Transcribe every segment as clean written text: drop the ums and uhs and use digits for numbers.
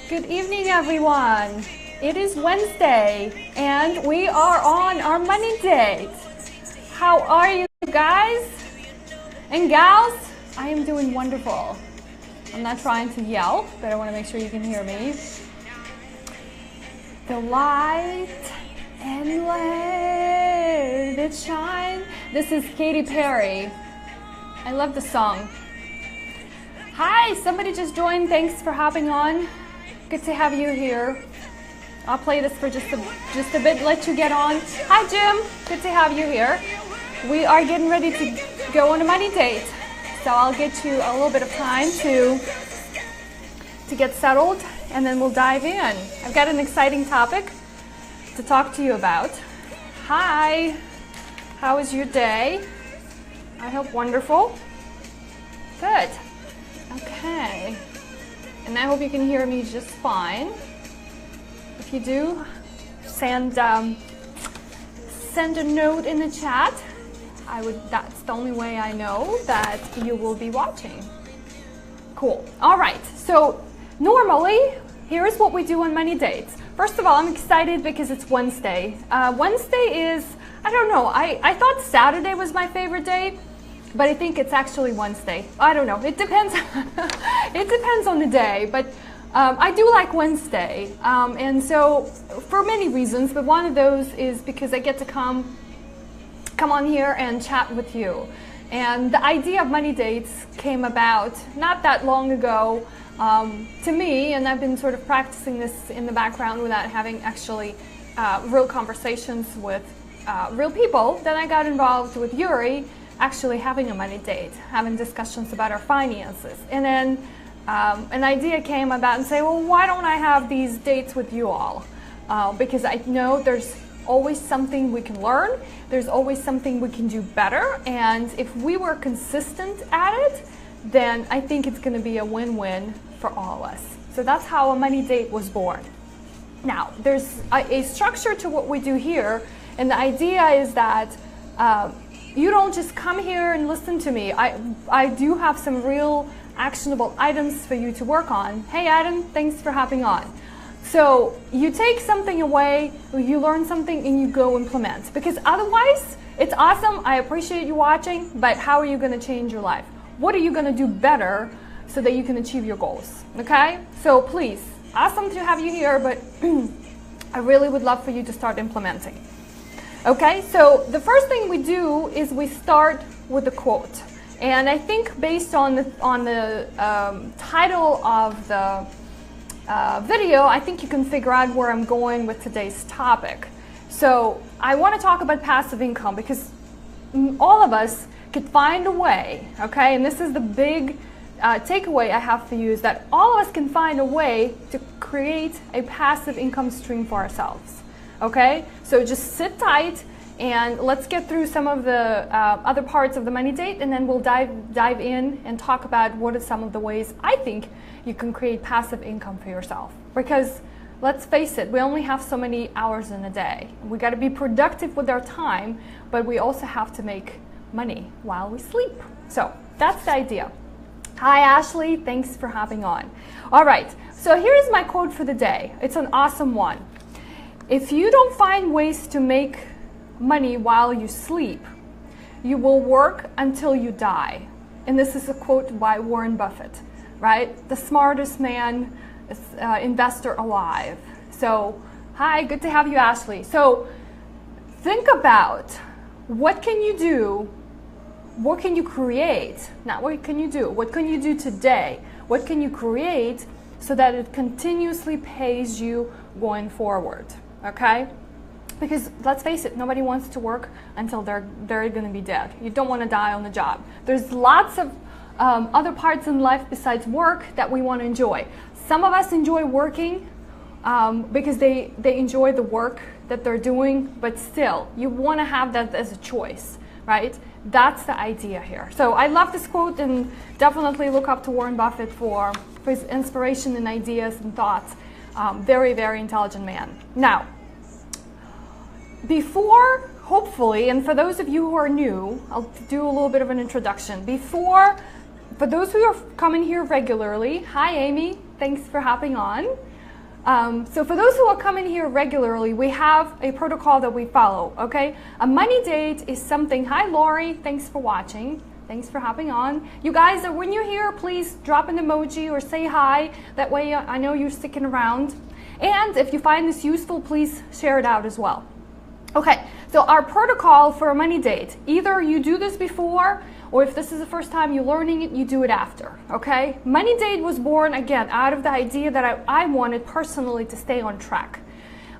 Good evening, everyone. It is Wednesday, and we are on our money date. How are you guys and gals? I am doing wonderful. I'm not trying to yell, but I want to make sure you can hear me. The light and let it shine. This is Katy Perry. I love the song. Hi, somebody just joined. Thanks for hopping on. Good to have you here. I'll play this for just a bit, let you get on. Hi, Jim. Good to have you here. We are getting ready to go on a money date. So I'll get you a little bit of time to get settled, and then we'll dive in. I've got an exciting topic to talk to you about. Hi. How was your day? I hope wonderful. Good. Okay. And I hope you can hear me just fine. If you do, send a note in the chat. That's the only way I know that you will be watching. Cool. All right. So normally, here's what we do on money dates. First of all, I'm excited because it's Wednesday. Wednesday is, I don't know, I thought Saturday was my favorite day, but I think it's actually Wednesday. I don't know. It depends. It depends on the day, but I do like Wednesday. And so for many reasons, but one of those is because I get to come on here and chat with you. And the idea of money dates came about not that long ago to me, and I've been sort of practicing this in the background without having actually real conversations with real people. Then I got involved with Yuri, actually having a money date, having discussions about our finances. And then an idea came about and say, well, why don't I have these dates with you all? Because I know there's always something we can learn. There's always something we can do better. And if we were consistent at it, then I think it's going to be a win-win for all of us. So that's how a money date was born. Now, there's a structure to what we do here. And the idea is that you don't just come here and listen to me. I do have some real actionable items for you to work on. Hey, Adam, thanks for hopping on. So you take something away, you learn something, and you go implement. Because otherwise, it's awesome. I appreciate you watching, but how are you going to change your life? What are you going to do better so that you can achieve your goals? Okay? So please, awesome to have you here, but I really would love for you to start implementing. Okay, so the first thing we do is we start with a quote. And I think based on the title of the video, I think you can figure out where I'm going with today's topic. So I want to talk about passive income because all of us could find a way, okay? And this is the big takeaway I have for you, is that all of us can find a way to create a passive income stream for ourselves, okay? So just sit tight and let's get through some of the other parts of the money date, and then we'll dive in and talk about what are some of the ways I think you can create passive income for yourself. Because let's face it, we only have so many hours in a day. We got to be productive with our time, but we also have to make money while we sleep. So that's the idea. Hi, Ashley. Thanks for hopping on. All right. So here's my quote for the day. It's an awesome one. If you don't find ways to make money while you sleep, you will work until you die. And this is a quote by Warren Buffett, right? The smartest man, investor alive. So, hi, good to have you, Ashley. So, think about what can you do, what can you create, not what can you do, what can you do today, what can you create so that it continuously pays you going forward, okay? Because let's face it, nobody wants to work until they're going to be dead. You don't want to die on the job. There's lots of other parts in life besides work that we want to enjoy. Some of us enjoy working because they enjoy the work that they're doing, but still, you want to have that as a choice, right? That's the idea here. So I love this quote, and definitely look up to Warren Buffett for his inspiration and ideas and thoughts. Very, very intelligent man. Now, before, hopefully, and for those of you who are new, I'll do a little bit of an introduction. For those who are coming here regularly, hi Amy, thanks for hopping on. So for those who are coming here regularly, we have a protocol that we follow, okay? A money date is something, hi Lori, thanks for watching. Thanks for hopping on. You guys, when you're here, please drop an emoji or say hi. That way I know you're sticking around. And if you find this useful, please share it out as well. Okay, so our protocol for a money date, either you do this before, or if this is the first time you're learning it, you do it after, okay? Money date was born, again, out of the idea that I wanted personally to stay on track,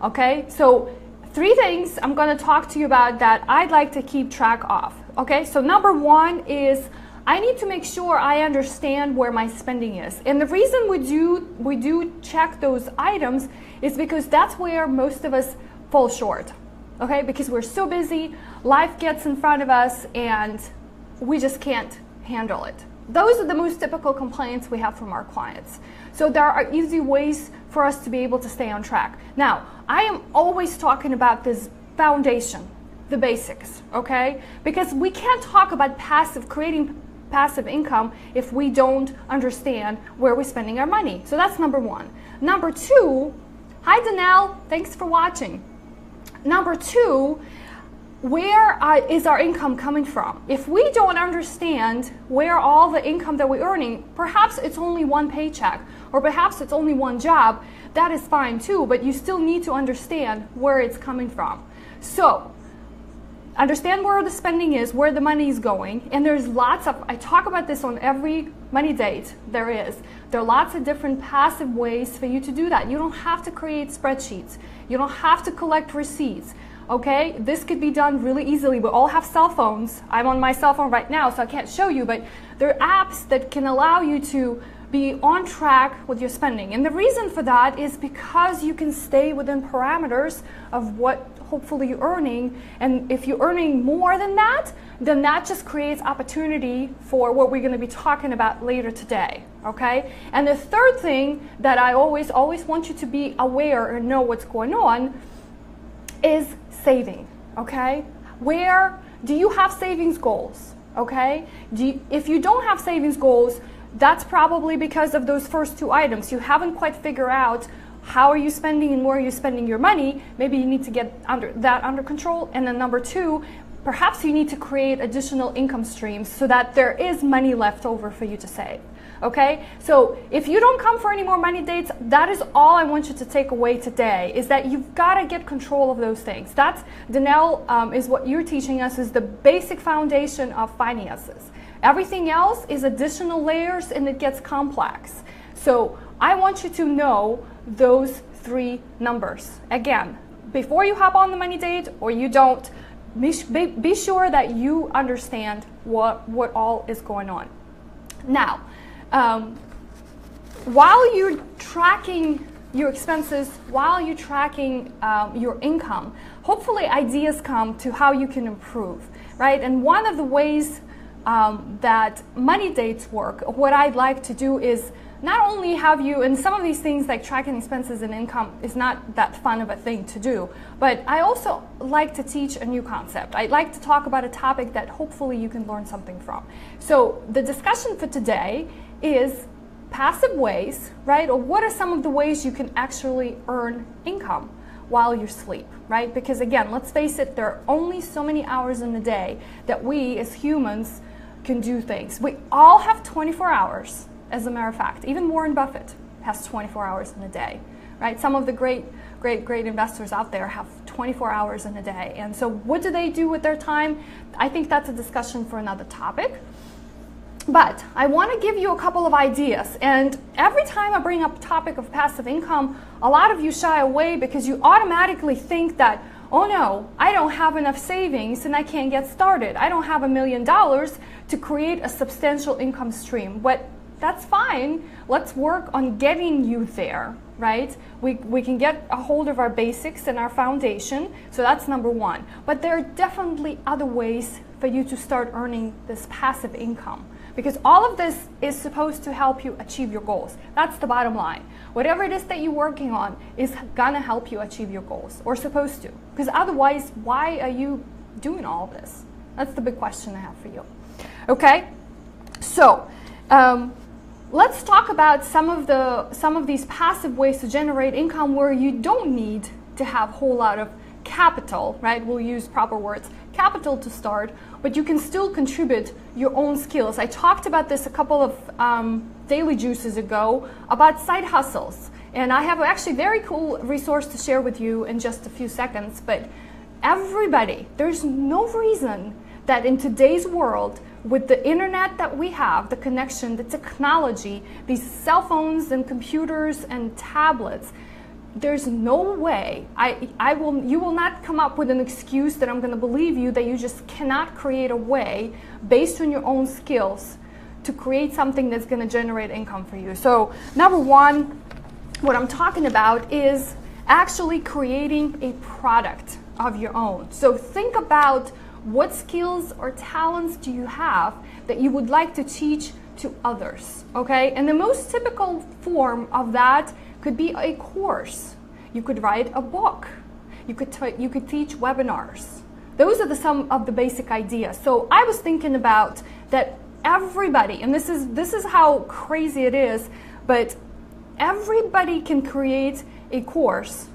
okay? So 3 things I'm gonna talk to you about that I'd like to keep track of, okay? So number 1 is I need to make sure I understand where my spending is. And the reason we do check those items is because that's where most of us fall short, okay? Because we're so busy, life gets in front of us, and we just can't handle it. Those are the most typical complaints we have from our clients. So there are easy ways for us to be able to stay on track. Now, I am always talking about this foundation, the basics, okay? Because we can't talk about creating passive income if we don't understand where we're spending our money. So that's number 1. Number 2, hi Danelle, thanks for watching. Number 2, where is our income coming from? If we don't understand where all the income that we're earning, perhaps it's only one paycheck, or perhaps it's only one job, that is fine too, but you still need to understand where it's coming from. So, understand where the spending is, where the money is going, and there's lots of, I talk about this on every money date there are lots of different passive ways for you to do that. You don't have to create spreadsheets. You don't have to collect receipts. Okay, this could be done really easily. We all have cell phones. I'm on my cell phone right now, so I can't show you, but there are apps that can allow you to be on track with your spending. And the reason for that is because you can stay within parameters of what hopefully you're earning. And if you're earning more than that, then that just creates opportunity for what we're going to be talking about later today. Okay? And the third thing that I always want you to be aware and know what's going on is saving, okay? Where do you have savings goals, okay? If you don't have savings goals, that's probably because of those first 2 items. You haven't quite figured out how are you spending and where are you spending your money. Maybe you need to get that under control. And then number 2, perhaps you need to create additional income streams so that there is money left over for you to save. Okay, so if you don't come for any more money dates, that is all I want you to take away today, is that you've got to get control of those things. That's, Danelle, is what you're teaching us is the basic foundation of finances. Everything else is additional layers and it gets complex. So I want you to know those 3 numbers. Again, before you hop on the money date or you don't, be sure that you understand what all is going on. Now, while you're tracking your expenses, while you're tracking your income, hopefully ideas come to how you can improve, right? And one of the ways that money dates work, what I'd like to do is not only have you, and some of these things like tracking expenses and income is not that fun of a thing to do, but I also like to teach a new concept. I'd like to talk about a topic that hopefully you can learn something from. So the discussion for today is passive ways, right? Or what are some of the ways you can actually earn income while you sleep, right? Because again, let's face it, there are only so many hours in the day that we as humans can do things. We all have 24 hours. As a matter of fact, even Warren Buffett has 24 hours in a day, right? Some of the great investors out there have 24 hours in a day. And so what do they do with their time? I think that's a discussion for another topic. But I want to give you a couple of ideas. And every time I bring up the topic of passive income, a lot of you shy away because you automatically think that, oh no, I don't have enough savings and I can't get started. I don't have $1 million to create a substantial income stream. But that's fine. Let's work on getting you there, right? We can get a hold of our basics and our foundation. So that's number 1. But there are definitely other ways for you to start earning this passive income, because all of this is supposed to help you achieve your goals. That's the bottom line. Whatever it is that you're working on is gonna help you achieve your goals, or supposed to. Because otherwise, why are you doing all this? That's the big question I have for you. Okay? So, let's talk about some of these passive ways to generate income where you don't need to have a whole lot of capital, right? We'll use proper words, capital to start, but you can still contribute your own skills. I talked about this a couple of daily juices ago about side hustles, and I have actually a very cool resource to share with you in just a few seconds. But everybody, there's no reason that in today's world, with the internet that we have, the connection, the technology, these cell phones and computers and tablets, there's no way you will not come up with an excuse that I'm going to believe you that you just cannot create a way based on your own skills to create something that's going to generate income for you. So number one, what I'm talking about is actually creating a product of your own. So think about what skills or talents do you have that you would like to teach to others, okay? And the most typical form of that could be a course. You could write a book. You could teach webinars. Those are some of the basic ideas. So I was thinking about that everybody, and this is how crazy it is, but everybody can create a course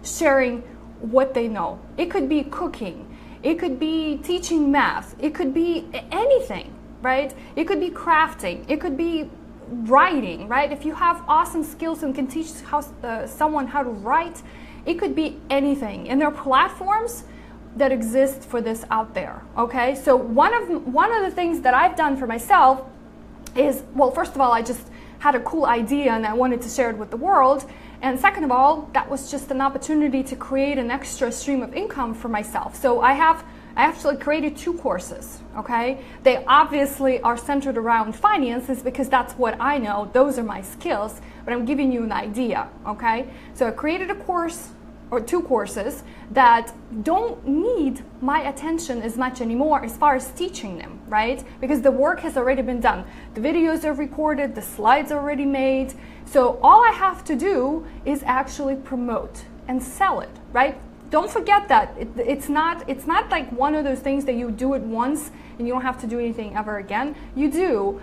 sharing what they know. It could be cooking. It could be teaching math. It could be anything, right? It could be crafting. It could be writing, right? If you have awesome skills and can teach someone how to write, it could be anything. And there are platforms that exist for this out there, okay? So one of the things that I've done for myself is, well, first of all, I just had a cool idea and I wanted to share it with the world. And second of all, that was just an opportunity to create an extra stream of income for myself. So I actually created 2 courses, okay? They obviously are centered around finances because that's what I know. Those are my skills, but I'm giving you an idea, okay? So I created a course or 2 courses that don't need my attention as much anymore as far as teaching them, right? Because the work has already been done. The videos are recorded, the slides are already made. So all I have to do is actually promote and sell it, right? Don't forget that it's not like one of those things that you do it once and you don't have to do anything ever again. You do,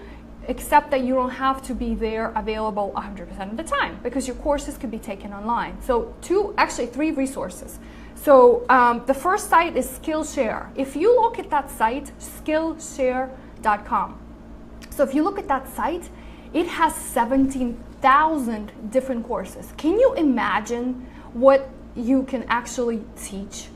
except that you don't have to be there available 100% of the time because your courses could be taken online. So 3 resources. So the first site is Skillshare. If you look at that site, Skillshare.com. So if you look at that site, it has 17,000 different courses. Can you imagine what you can actually teach?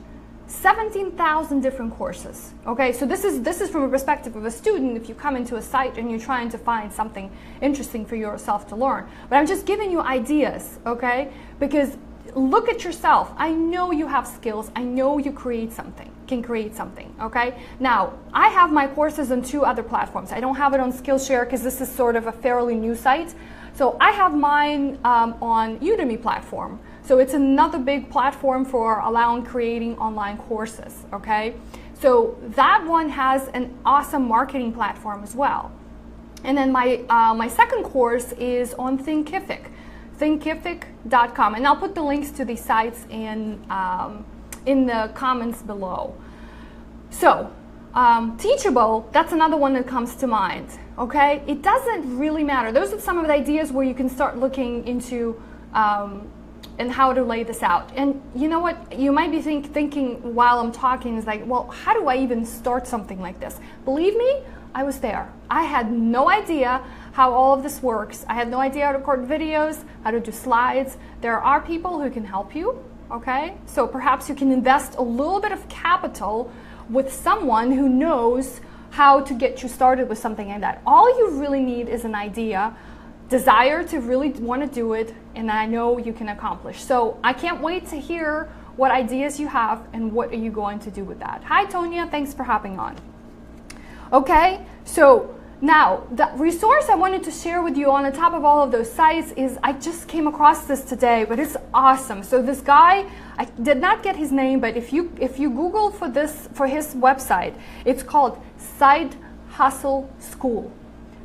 17,000 different courses. Okay, so this is from a perspective of a student if you come into a site and you're trying to find something interesting for yourself to learn. But I'm just giving you ideas, okay? Because look at yourself. I know you have skills. I know you can create something, okay? Now, I have my courses on 2 other platforms. I don't have it on Skillshare because this is sort of a fairly new site. So I have mine on Udemy platform. So it's another big platform for allowing creating online courses, okay? So that one has an awesome marketing platform as well. And then my second course is on Thinkific, Thinkific.com. And I'll put the links to these sites in the comments below. So Teachable, that's another one that comes to mind, okay? It doesn't really matter. Those are some of the ideas where you can start looking into and how to lay this out. And you know what? You might be thinking while I'm talking is like, well, how do I even start something like this? Believe me, I was there. I had no idea how all of this works. I had no idea how to record videos, how to do slides. There are people who can help you, okay? So perhaps you can invest a little bit of capital with someone who knows how to get you started with something like that. All you really need is an idea, desire to really want to do it, and I know you can accomplish. So I can't wait to hear what ideas you have and what are you going to do with that. Hi Tonya, thanks for hopping on. Okay, so now the resource I wanted to share with you on the top of all of those sites is, I just came across this today, but it's awesome. So this guy, I did not get his name, but if you Google for his website, it's called Side Hustle School.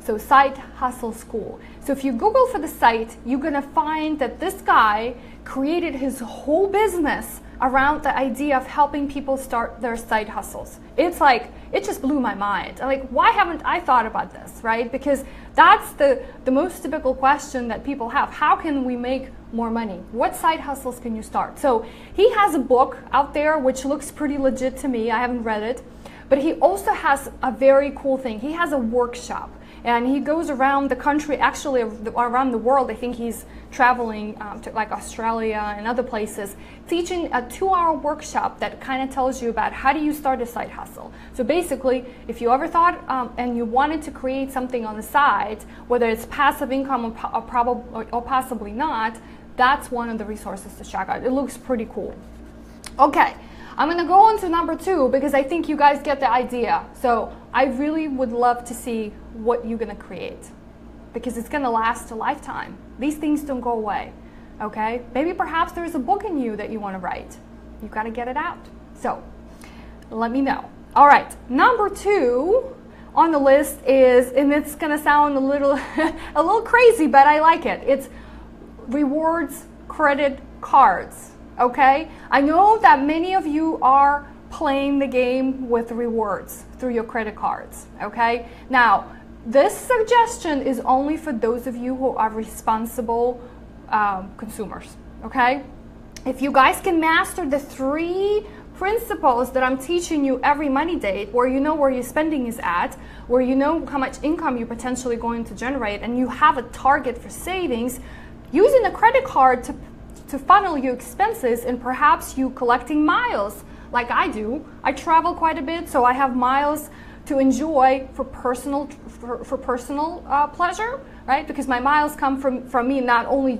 So Side Hustle School. So if you Google for the site, you're gonna find that this guy created his whole business around the idea of helping people start their side hustles. It's like, it just blew my mind. I'm like, why haven't I thought about this, right? Because that's the most typical question that people have. How can we make more money? What side hustles can you start? So he has a book out there which looks pretty legit to me. I haven't read it, but he also has a very cool thing. He has a workshop. And he goes around the country, actually around the world. I think he's traveling to like Australia and other places, teaching a 2-hour workshop that kind of tells you about how do you start a side hustle. So basically, if you ever thought and you wanted to create something on the side, whether it's passive income or possibly not, that's one of the resources to check out. It looks pretty cool. Okay. I'm going to go on to number 2 because I think you guys get the idea. So I really would love to see what you're going to create because it's going to last a lifetime. These things don't go away, okay? Maybe perhaps there's a book in you that you want to write. You've got to get it out. So let me know. All right, number 2 on the list is, and it's going to sound a little crazy, but I like it. It's rewards credit cards. Okay, I know that many of you are playing the game with rewards through your credit cards. Okay, now this suggestion is only for those of you who are responsible consumers. Okay, if you guys can master the 3 principles that I'm teaching you every money date, where you know where your spending is at, where you know how much income you're potentially going to generate, and you have a target for savings, using a credit card to funnel your expenses, and perhaps you collecting miles like I do. I travel quite a bit, so I have miles to enjoy for personal pleasure, right? Because my miles come from me not only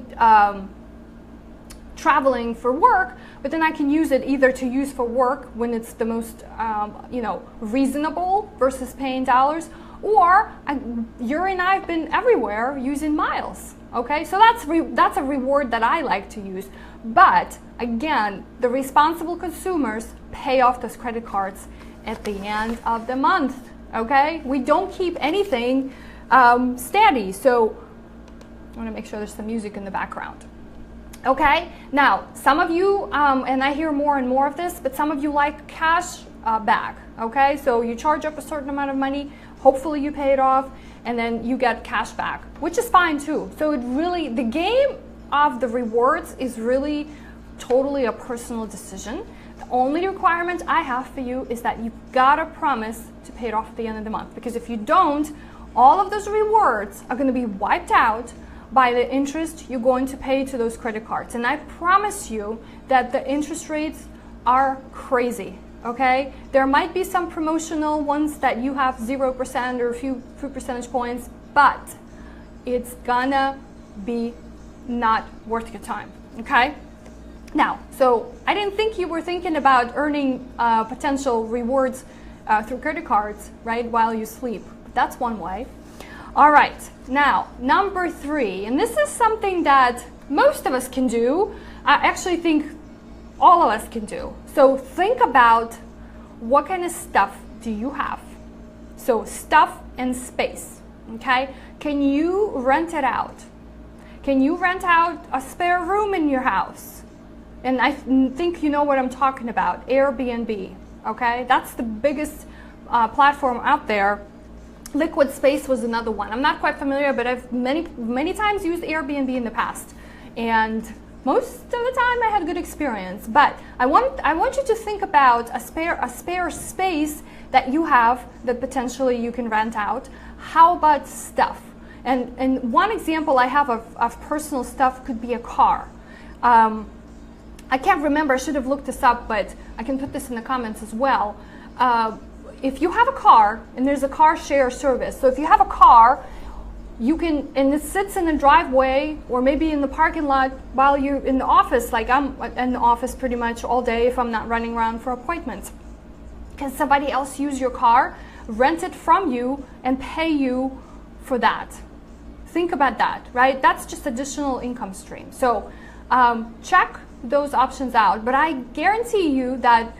traveling for work, but then I can use it either to use for work when it's the most reasonable versus paying dollars, or you and I've been everywhere using miles. Okay, so that's a reward that I like to use. But again, the responsible consumers pay off those credit cards at the end of the month. Okay, we don't keep anything steady. So I want to make sure there's some music in the background. Okay, now some of you, and I hear more and more of this, but some of you like cash back. Okay, so you charge up a certain amount of money, hopefully you pay it off, and then you get cash back, which is fine too. So it really, the game of the rewards is really totally a personal decision. The only requirement I have for you is that you've got to promise to pay it off at the end of the month, because if you don't, all of those rewards are going to be wiped out by the interest you're going to pay to those credit cards. And I promise you that the interest rates are crazy. Okay, there might be some promotional ones that you have 0% or a few percentage points, but it's gonna be not worth your time. Okay, now, so I didn't think you were thinking about earning potential rewards through credit cards, right, while you sleep. But that's one way. All right, now number 3, and this is something that most of us can do. I actually think all of us can do. So think about what kind of stuff do you have? So stuff and space, okay? Can you rent it out? Can you rent out a spare room in your house? And I think you know what I'm talking about, Airbnb, okay? That's the biggest platform out there. Liquid Space was another one. I'm not quite familiar, but I've many times used Airbnb in the past. And most of the time I had a good experience, but I want you to think about a spare space that you have that potentially you can rent out. How about stuff? And one example I have of personal stuff could be a car. I can't remember, I should have looked this up, but I can put this in the comments as well. If you have a car, and there's a car share service, so if you have a car, you can, and it sits in the driveway or maybe in the parking lot while you're in the office, like I'm in the office pretty much all day if I'm not running around for appointments. Can somebody else use your car, rent it from you, and pay you for that? Think about that, right? That's just additional income stream. So check those options out, but I guarantee you that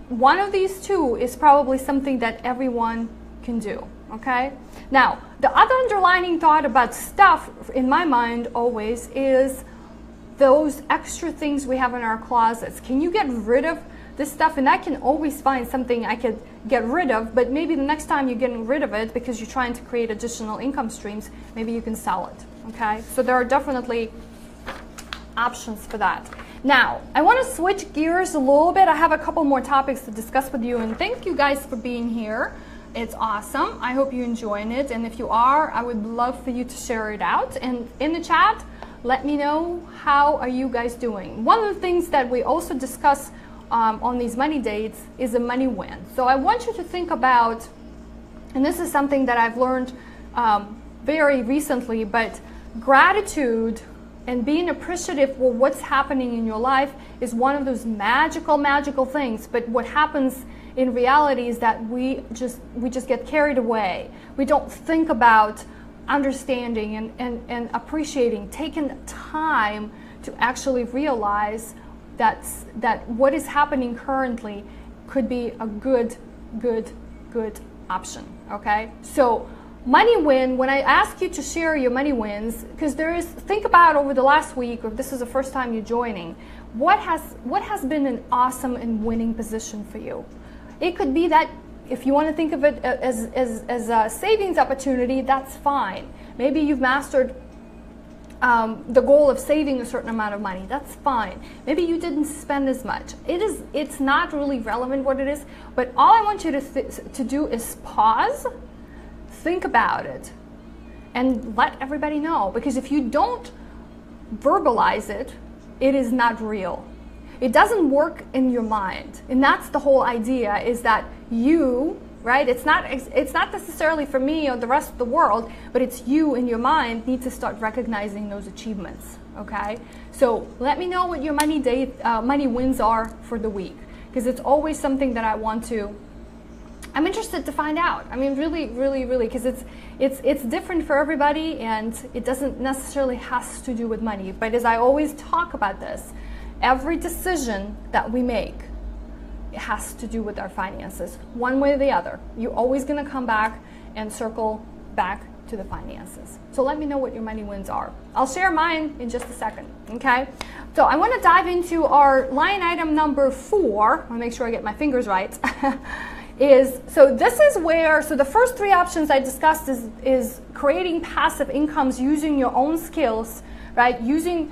one of these 2 is probably something that everyone can do. Okay, now the other underlining thought about stuff in my mind always is those extra things we have in our closets? Can you get rid of this stuff? And I can always find something I could get rid of, but maybe the next time you're getting rid of it because you're trying to create additional income streams, maybe you can sell it, okay? So there are definitely options for that. Now, I want to switch gears a little bit. I have a couple more topics to discuss with you, and thank you guys for being here. It's awesome. I hope you're enjoying it, and if you are, I would love for you to share it out. And in the chat, let me know, how are you guys doing? One of the things that we also discuss on these money dates is a money win. So I want you to think about, and this is something that I've learned very recently, but gratitude and being appreciative for what's happening in your life is one of those magical things. But what happens in reality is that we just get carried away. We don't think about understanding and appreciating, taking time to actually realize that what is happening currently could be a good option, okay? So money win, when I ask you to share your money wins, because think about over the last week, or if this is the first time you're joining, what has been an awesome and winning position for you? It could be that if you want to think of it as a savings opportunity, that's fine. Maybe you've mastered the goal of saving a certain amount of money. That's fine. Maybe you didn't spend as much. It's not really relevant what it is, but all I want you to do is pause, think about it, and let everybody know. Because if you don't verbalize it, it is not real. It doesn't work in your mind. And that's the whole idea, is that you, right? It's not necessarily for me or the rest of the world, but it's you in your mind need to start recognizing those achievements, okay? So let me know what your money wins are for the week, because it's always something that I'm interested to find out. I mean, really, because it's different for everybody, and it doesn't necessarily has to do with money. But as I always talk about this, every decision that we make, it has to do with our finances, one way or the other. You're always going to come back and circle back to the finances. So let me know what your money wins are. I'll share mine in just a second, okay? So I want to dive into our line item number 4. I want to make sure I get my fingers right. So the first 3 options I discussed is creating passive incomes using your own skills, right? Using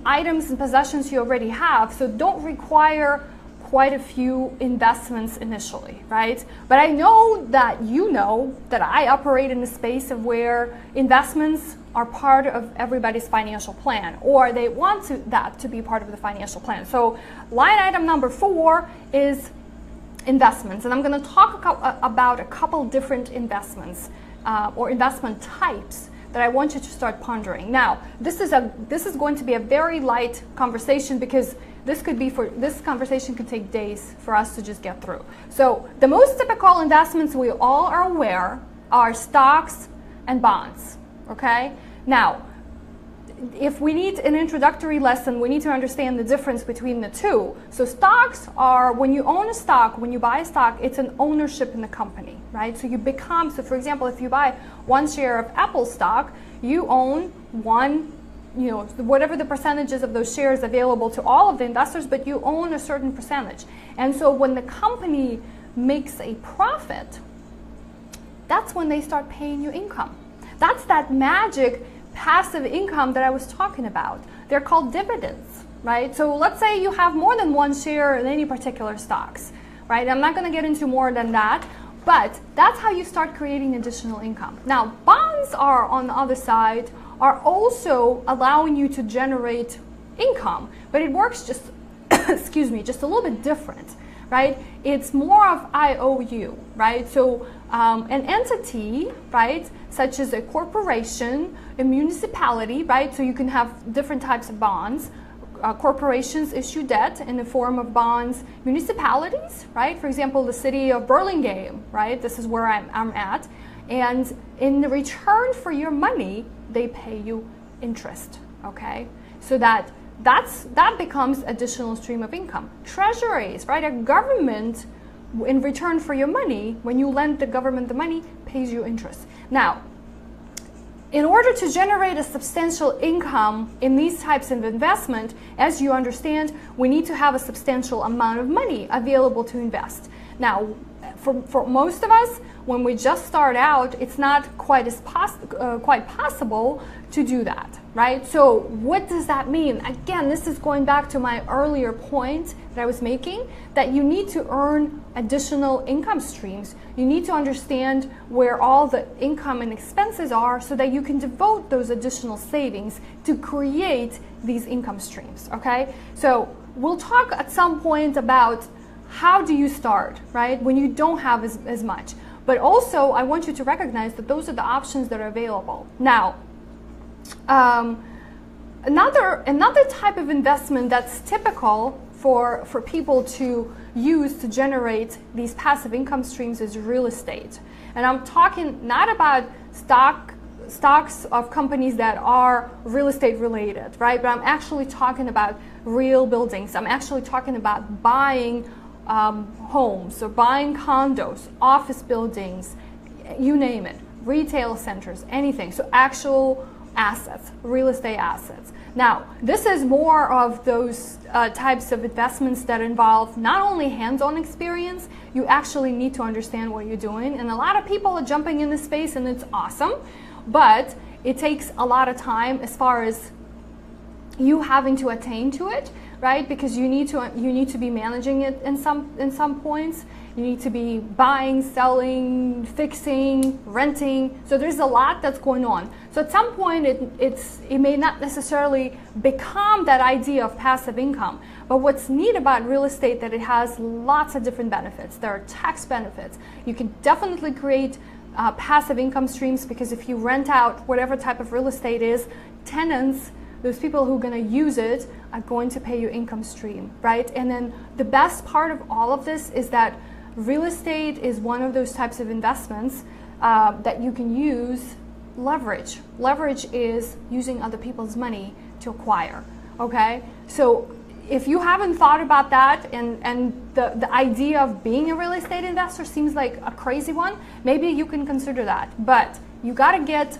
items and possessions you already have, so don't require quite a few investments initially, right? But I know that you know that I operate in a space of where investments are part of everybody's financial plan, or they want that to be part of the financial plan. So line item number 4 is investments, and I'm going to talk about a couple different investments or investment types that I want you to start pondering. Now, this is going to be a very light conversation, because this conversation could take days for us to just get through. So the most typical investments we all are aware are stocks and bonds, okay? Now, if we need an introductory lesson, we need to understand the difference between the two. So stocks are, when you own a stock, when you buy a stock, it's an ownership in the company, right? So for example, if you buy 1 share of Apple stock, you own whatever the percentages of those shares available to all of the investors, but you own a certain percentage. And so when the company makes a profit, that's when they start paying you income. That's that magic passive income that I was talking about. They're called dividends, right? So let's say you have more than 1 share in any particular stocks, right? I'm not going to get into more than that, but that's how you start creating additional income. Now, bonds are, on the other side, are also allowing you to generate income, but it works just, just a little bit different, right? It's more of IOU, right? So an entity, right, such as a corporation, a municipality, right? So you can have different types of bonds. Corporations issue debt in the form of bonds. Municipalities, right? For example, the city of Burlingame, right? This is where I'm at. And in return for your money, they pay you interest, okay? So that becomes additional stream of income. Treasuries, right? A government, in return for your money, when you lend the government the money, pays you interest. Now, in order to generate a substantial income in these types of investment, as you understand, we need to have a substantial amount of money available to invest. Now, for most of us, when we just start out, it's not quite possible to do that, right? So what does that mean? Again, this is going back to my earlier point that I was making, that you need to earn additional income streams. You need to understand where all the income and expenses are so that you can devote those additional savings to create these income streams, okay? So we'll talk at some point about how do you start, right, when you don't have as much. But also, I want you to recognize that those are the options that are available. Now, another type of investment that's typical for people to use to generate these passive income streams is real estate. And I'm talking not about stocks of companies that are real estate related, right? But I'm actually talking about real buildings. I'm actually talking about buying homes or buying condos, office buildings, you name it, retail centers, anything. So actual assets, real estate assets. Now, this is more of those types of investments that involve not only hands-on experience, you actually need to understand what you're doing. And a lot of people are jumping in this space and it's awesome, but it takes a lot of time as far as you having to attain to it, right? Because you need to be managing it in some points. You need to be buying, selling, fixing, renting. So there's a lot that's going on. So at some point it may not necessarily become that idea of passive income. But what's neat about real estate that it has lots of different benefits. There are tax benefits. You can definitely create passive income streams because if you rent out whatever type of real estate is, tenants, those people who are going to use it are going to pay you income stream, right? And then the best part of all of this is that real estate is one of those types of investments that you can use leverage. Leverage is using other people's money to acquire, okay? So if you haven't thought about that and the idea of being a real estate investor seems like a crazy one, maybe you can consider that. But you got to get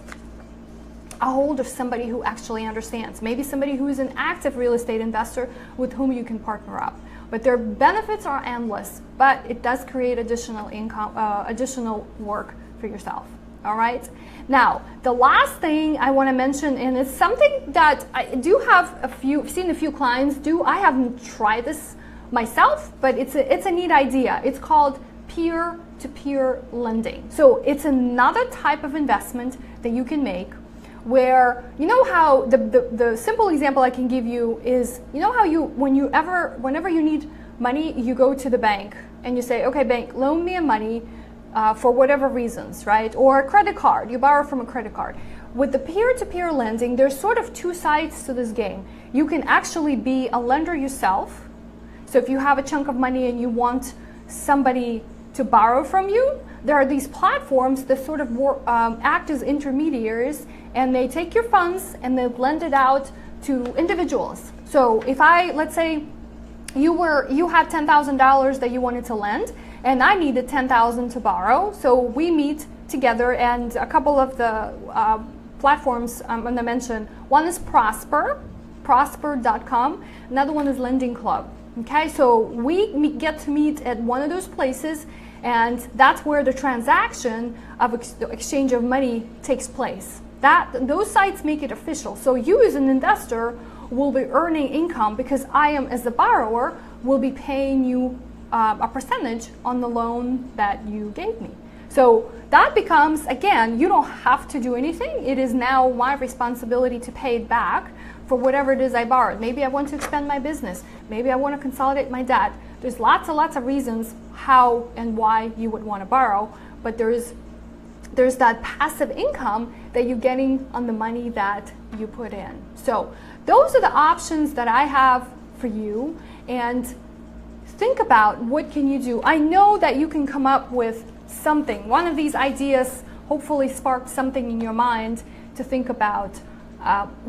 a hold of somebody who actually understands. Maybe somebody who is an active real estate investor with whom you can partner up. But their benefits are endless, but it does create additional income, additional work for yourself. All right. Now, the last thing I want to mention, and it's something that I do have seen a few clients do. I haven't tried this myself, but it's a neat idea. It's called peer-to-peer lending. So it's another type of investment that you can make where, you know how the simple example I can give you is, you know how whenever you need money, you go to the bank and you say, okay, bank, loan me money for whatever reasons, right? Or a credit card, you borrow from a credit card. With the peer-to-peer lending, there's sort of two sides to this game. You can actually be a lender yourself. So if you have a chunk of money and you want somebody to borrow from you, there are these platforms that sort of act as intermediaries, and they take your funds and they lend it out to individuals. So if let's say you had $10,000 that you wanted to lend, and I needed $10,000 to borrow, so we meet together, and a couple of the platforms I'm going to mention. One is Prosper.com. Another one is Lending Club. Okay, so we get to meet at one of those places, and that's where the transaction of exchange of money takes place. Those sites make it official. So you as an investor will be earning income because I am, as the borrower, will be paying you a percentage on the loan that you gave me. So that becomes, again, you don't have to do anything. It is now my responsibility to pay it back for whatever it is I borrowed. Maybe I want to expand my business. Maybe I want to consolidate my debt. There's lots of reasons how and why you would want to borrow, but there's that passive income that you're getting on the money that you put in. So those are the options that I have for you, and think about what can you do. I know that you can come up with something. One of these ideas hopefully sparked something in your mind to think about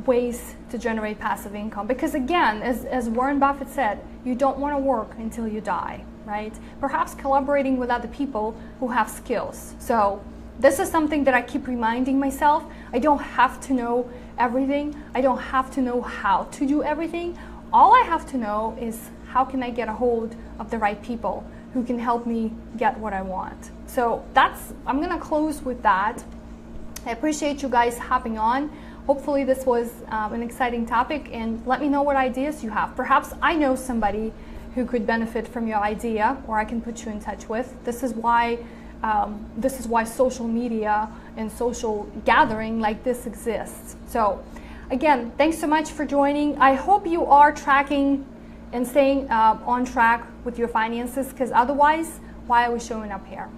ways to generate passive income. Because again, as Warren Buffett said, you don't want to work until you die, right? Perhaps collaborating with other people who have skills. So this is something that I keep reminding myself. I don't have to know everything. I don't have to know how to do everything. All I have to know is how can I get a hold of the right people who can help me get what I want. So I'm gonna close with that. I appreciate you guys hopping on. Hopefully this was an exciting topic, and let me know what ideas you have. Perhaps I know somebody who could benefit from your idea, or I can put you in touch with. This is why social media and social gathering like this exists. So again, thanks so much for joining. I hope you are tracking and staying on track with your finances, because otherwise, why are we showing up here?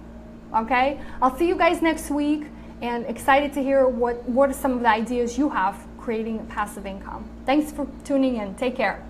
Okay, I'll see you guys next week, and excited to hear what are some of the ideas you have creating passive income. Thanks for tuning in. Take care.